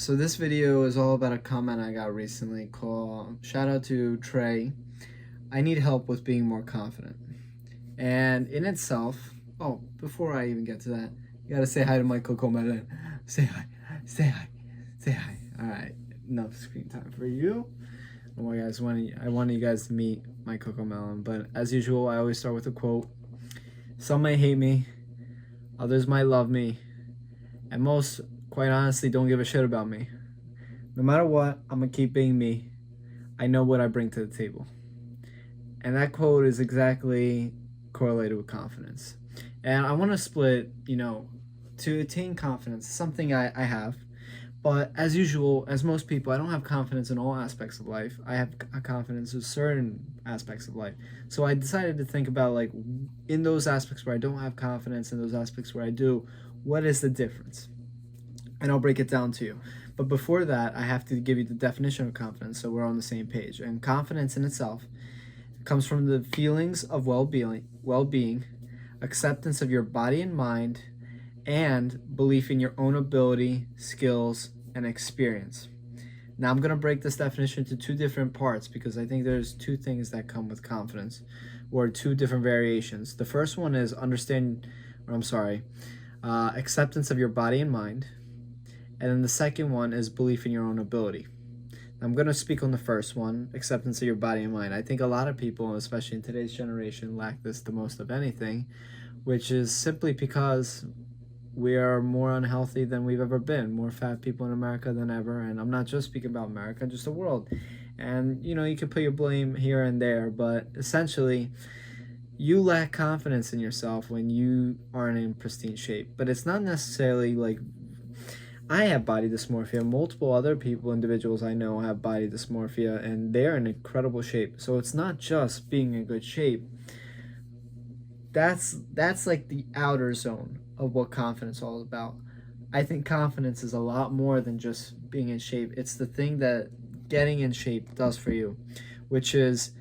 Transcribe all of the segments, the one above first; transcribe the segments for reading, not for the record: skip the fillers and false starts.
So this video is all about a comment I got recently called, shout out to Trey, I need help with being more confident. And in itself, oh, before I even get to that, you gotta say hi to my Coco Melon. Say hi, say hi, say hi. All right, enough screen time for you. Oh my guys, I wanted you guys to meet my Coco Melon, but as usual, I always start with a quote. Some may hate me, others might love me, and most, quite honestly, don't give a shit about me. No matter what, I'm gonna keep being me. I know what I bring to the table. And that quote is exactly correlated with confidence. And I want to split, to attain confidence, something I have. But as usual, as most people, I don't have confidence in all aspects of life. I have a confidence in certain aspects of life. So I decided to think about, like, in those aspects where I don't have confidence, in those aspects where I do, what is the difference? And I'll break it down to you. But before that, I have to give you the definition of confidence so we're on the same page. And confidence in itself comes from the feelings of well-being, acceptance of your body and mind, and belief in your own ability, skills, and experience. Now I'm going to break this definition into two different parts because I think there's two things that come with confidence, or two different variations. The first one is acceptance of your body and mind, and then the second one is belief in your own ability. I'm going to speak on the first one, acceptance of your body and mind. I think a lot of people, especially in today's generation, lack this the most of anything, which is simply because we are more unhealthy than we've ever been, more fat people in America than ever. And I'm not just speaking about America, just the world. And, you can put your blame here and there, but essentially, you lack confidence in yourself when you aren't in pristine shape. But it's not necessarily like I have body dysmorphia. Multiple other individuals I know have body dysmorphia, and they're in incredible shape. So it's not just being in good shape. That's like the outer zone of what confidence is all about. I think confidence is a lot more than just being in shape. It's the thing that getting in shape does for you, which is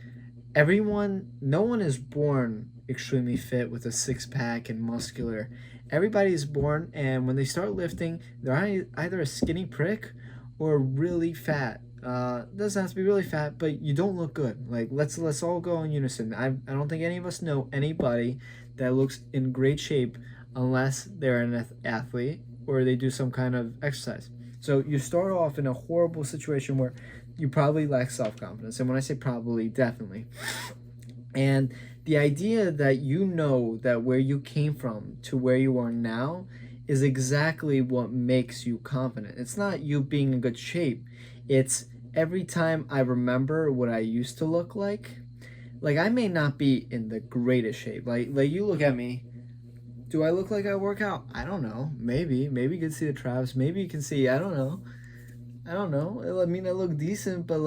no one is born extremely fit with a six pack and muscular. Everybody is born, and when they start lifting, they're either a skinny prick or really fat. Doesn't have to be really fat, but you don't look good. Like let's all go in unison. I don't think any of us know anybody that looks in great shape unless they're an athlete or they do some kind of exercise. So you start off in a horrible situation where you probably lack self-confidence. And when I say probably, definitely. And the idea that that where you came from to where you are now is exactly what makes you confident. It's not you being in good shape. It's every time I remember what I used to look like I may not be in the greatest shape. Like you look at me, do I look like I work out? I don't know. Maybe you can see the traps. Maybe you can see, I don't know. I don't know. I mean, I look decent, but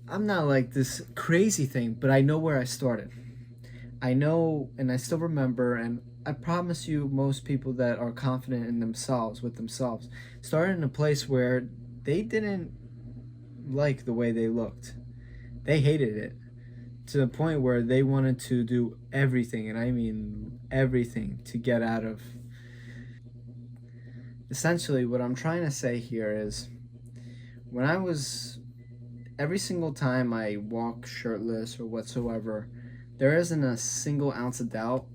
I'm not like this crazy thing, but I know where I started. I know, and I still remember, and I promise you, most people that are confident in themselves, with themselves, started in a place where they didn't like the way they looked. They hated it to the point where they wanted to do everything, and I mean everything, to get out of. Essentially, what I'm trying to say here is when I was every single time I walk shirtless or whatsoever, there isn't a single ounce of doubt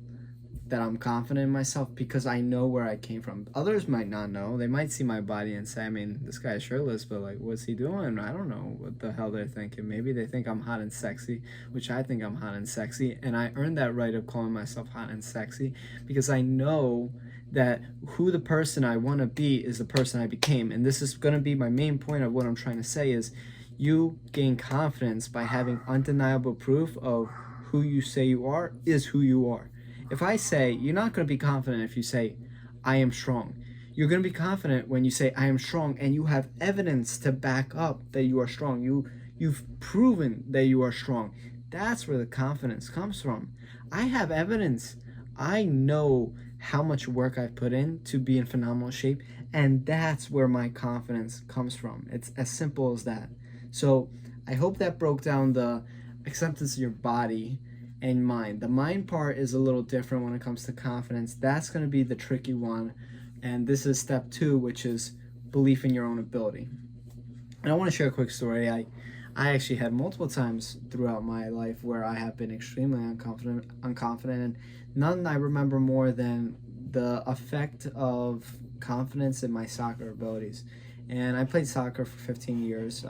that I'm confident in myself because I know where I came from. Others might not know. They might see my body and say, I mean, this guy's shirtless, but like, what's he doing? I don't know what the hell they're thinking. Maybe they think I'm hot and sexy, which I think I'm hot and sexy. And I earned that right of calling myself hot and sexy because I know that who the person I want to be is the person I became. And this is going to be my main point of what I'm trying to say is you gain confidence by having undeniable proof of who you say you are is who you are. If I say, you're not going to be confident if you say, I am strong. You're going to be confident when you say, I am strong, and you have evidence to back up that you are strong. You've proven that you are strong. That's where the confidence comes from. I have evidence. I know how much work I've put in to be in phenomenal shape, and that's where my confidence comes from. It's as simple as that. So I hope that broke down the acceptance of your body and mind. The mind part is a little different when it comes to confidence. That's going to be the tricky one. And this is step 2, which is belief in your own ability. And I want to share a quick story. I actually had multiple times throughout my life where I have been extremely unconfident, and none I remember more than the effect of confidence in my soccer abilities. And I played soccer for 15 years.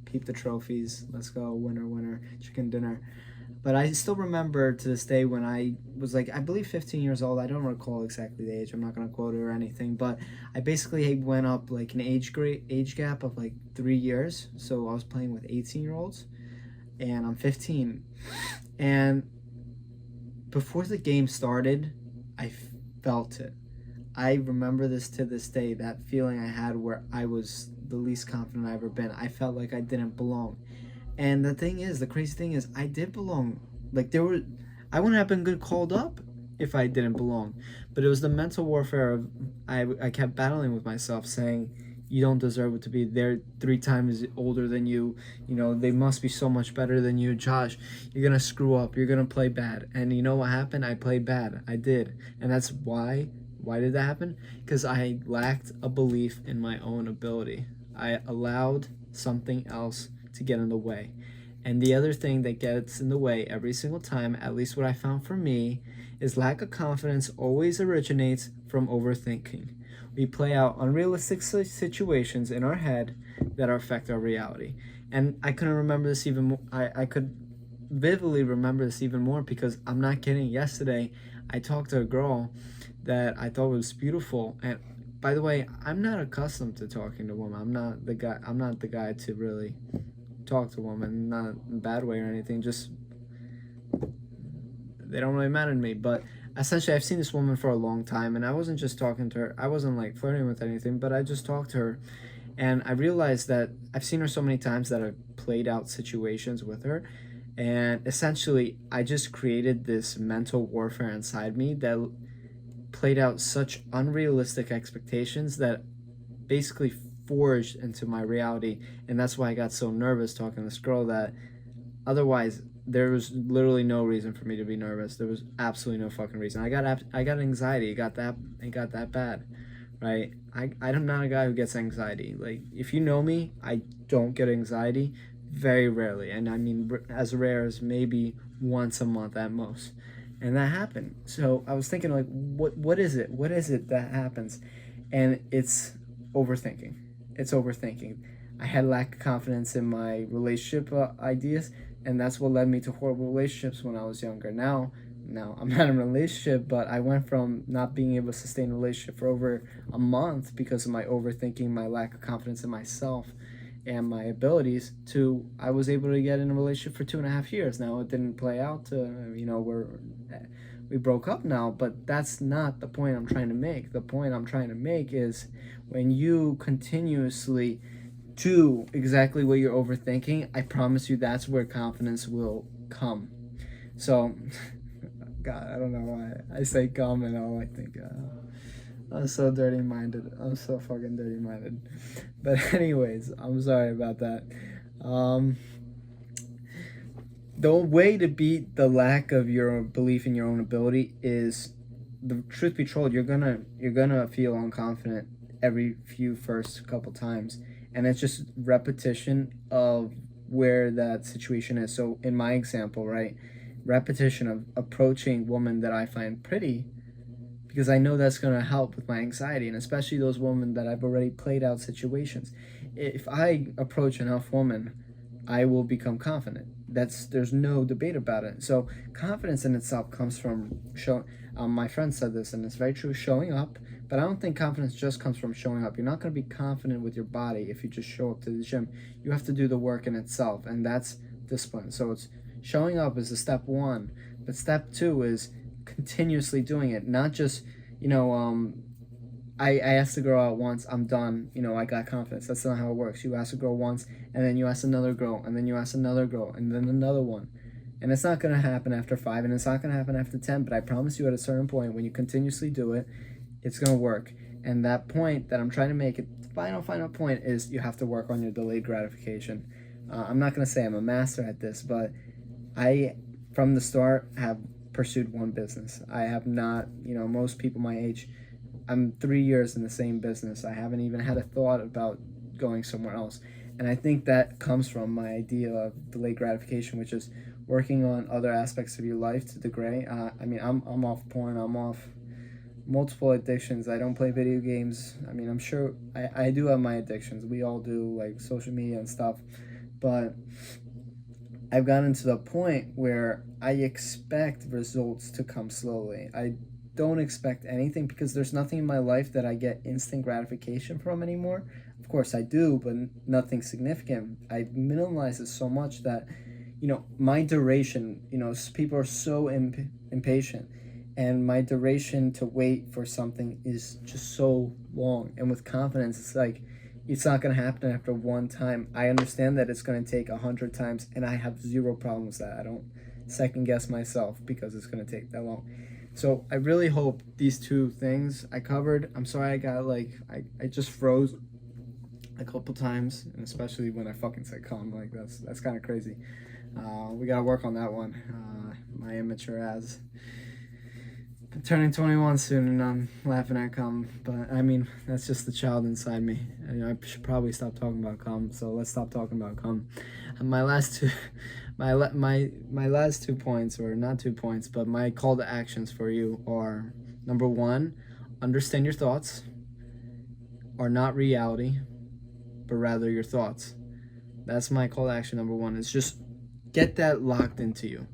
Peep the trophies. Let's go, winner, winner, chicken dinner. But I still remember to this day when I was like, I believe 15 years old. I don't recall exactly the age. I'm not going to quote it or anything. But I basically went up like an age gap of like 3 years. So I was playing with 18-year-olds and I'm 15. And before the game started, I felt it. I remember this to this day, that feeling I had where I was the least confident I've ever been. I felt like I didn't belong. And the crazy thing is, I did belong. Like I wouldn't have been good called up if I didn't belong. But it was the mental warfare of I kept battling with myself, saying, "You don't deserve it to be there. 3 times older than you. You know they must be so much better than you, Josh. You're gonna screw up. You're gonna play bad." And you know what happened? I played bad. I did, and that's why. Why did that happen? Because I lacked a belief in my own ability. I allowed something else to get in the way. And the other thing that gets in the way every single time, at least what I found for me, is lack of confidence always originates from overthinking. We play out unrealistic situations in our head that affect our reality. And I couldn't remember this even more. I could vividly remember this even more because I'm not kidding. Yesterday, I talked to a girl that I thought was beautiful. And by the way, I'm not accustomed to talking to women. I'm not the guy to really talk to women, not in a bad way or anything, just they don't really matter to me. But essentially I've seen this woman for a long time, and I wasn't just talking to her, I wasn't like flirting with anything, but I just talked to her, and I realized that I've seen her so many times that I've played out situations with her, and essentially I just created this mental warfare inside me that played out such unrealistic expectations that basically forged into my reality. And that's why I got so nervous talking to this girl, that otherwise there was literally no reason for me to be nervous. There was absolutely no fucking reason. I got anxiety. It got that bad, right? I'm not a guy who gets anxiety. Like, if you know me, I don't get anxiety, very rarely, and I mean as rare as maybe once a month at most. And that happened. So I was thinking, like, what is it? What is it that happens? And it's overthinking. It's overthinking. I had lack of confidence in my relationship ideas, and that's what led me to horrible relationships when I was younger. Now I'm not in a relationship, but I went from not being able to sustain a relationship for over a month because of my overthinking, my lack of confidence in myself and my abilities, to I was able to get in a relationship for 2.5 years. Now it didn't play out to, we broke up now, but that's not the point I'm trying to make. The point I'm trying to make is when you continuously do exactly what you're overthinking, I promise you that's where confidence will come. So, God, I don't know why I say come and all I think, I'm so dirty minded. I'm so fucking dirty minded. But, anyways, I'm sorry about that. The way to beat the lack of your belief in your own ability is, the truth be told, you're gonna feel unconfident every few first couple times, and it's just repetition of where that situation is. So in my example, right, repetition of approaching women that I find pretty, because I know that's going to help with my anxiety, and especially those women that I've already played out situations. If I approach enough women, I will become confident. There's no debate about it. So confidence in itself comes from show. My friend said this, and it's very true. Showing up, but I don't think confidence just comes from showing up. You're not going to be confident with your body if you just show up to the gym. You have to do the work in itself, and that's discipline. So it's showing up is the step one, but step two is continuously doing it, not just I asked the girl out once, I'm done, I got confidence. That's not how it works. You ask a girl once, and then you ask another girl, and then you ask another girl, and then another one. And it's not going to happen after 5, and it's not going to happen after 10, but I promise you at a certain point, when you continuously do it, it's going to work. And that point that I'm trying to make, the final point, is you have to work on your delayed gratification. I'm not going to say I'm a master at this, but I, from the start, have pursued one business. I have not, most people my age, I'm 3 years in the same business. I haven't even had a thought about going somewhere else. And I think that comes from my idea of delayed gratification, which is working on other aspects of your life to degrade. I'm off porn. I'm off multiple addictions. I don't play video games. I mean, I'm sure I do have my addictions. We all do, like social media and stuff. But I've gotten to the point where I expect results to come slowly. I don't expect anything because there's nothing in my life that I get instant gratification from anymore. Of course, I do, but nothing significant. I've minimalized it so much that, my duration, people are so impatient, and my duration to wait for something is just so long. And with confidence, it's like, it's not going to happen after one time. I understand that it's going to take 100 times, and I have zero problem with that. I don't second guess myself because it's going to take that long. So I really hope these two things I covered. I'm sorry I got I just froze a couple times, and especially when I fucking said come. Like that's kind of crazy. We got to work on that one. My immature ass. I'm turning 21 soon, and I'm laughing at cum. But I mean, that's just the child inside me. I should probably stop talking about cum. So let's stop talking about cum. And my last two, my last 2 points, or not 2 points, but my call to actions for you are: number one, understand your thoughts are not reality, but rather your thoughts. That's my call to action. Number one is just get that locked into you.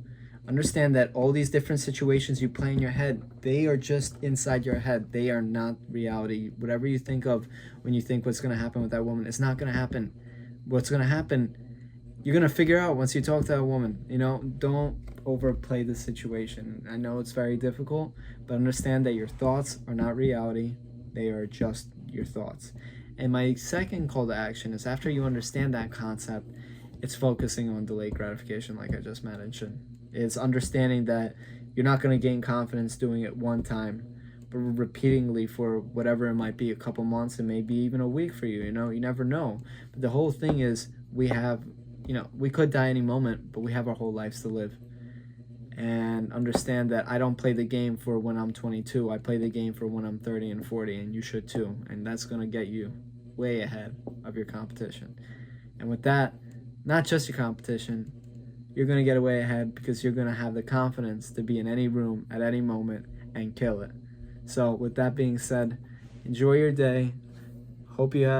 Understand that all these different situations you play in your head, they are just inside your head. They are not reality. Whatever you think of when you think what's going to happen with that woman, it's not going to happen. What's going to happen, you're going to figure out once you talk to that woman. Don't overplay the situation. I know it's very difficult, but understand that your thoughts are not reality. They are just your thoughts. And my second call to action is, after you understand that concept, it's focusing on delayed gratification, like I just mentioned. It's understanding that you're not going to gain confidence doing it one time, but repeatedly for whatever it might be, a couple months, and maybe even a week for you. You never know. But the whole thing is, we could die any moment, but we have our whole lives to live. And understand that I don't play the game for when I'm 22. I play the game for when I'm 30 and 40, and you should too. And that's going to get you way ahead of your competition. And with that, not just your competition, you're going to get way ahead because you're going to have the confidence to be in any room at any moment and kill it. So with that being said, enjoy your day. Hope you have